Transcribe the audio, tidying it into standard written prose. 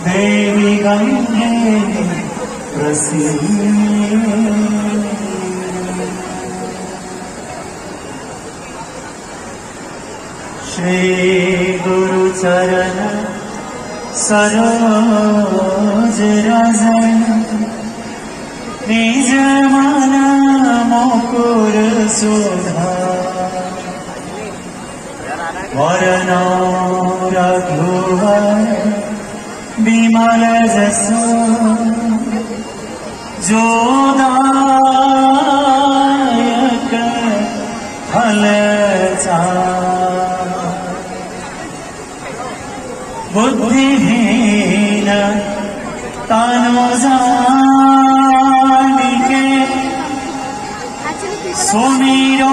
देवी गंगे प्रसीद श्री गुरु चरण सरोज रज निज मन मुकुर सुधा वरण रघुवर विमल जसो जो दायक फल बुद्धिहीन तनु जानिके सुमिरो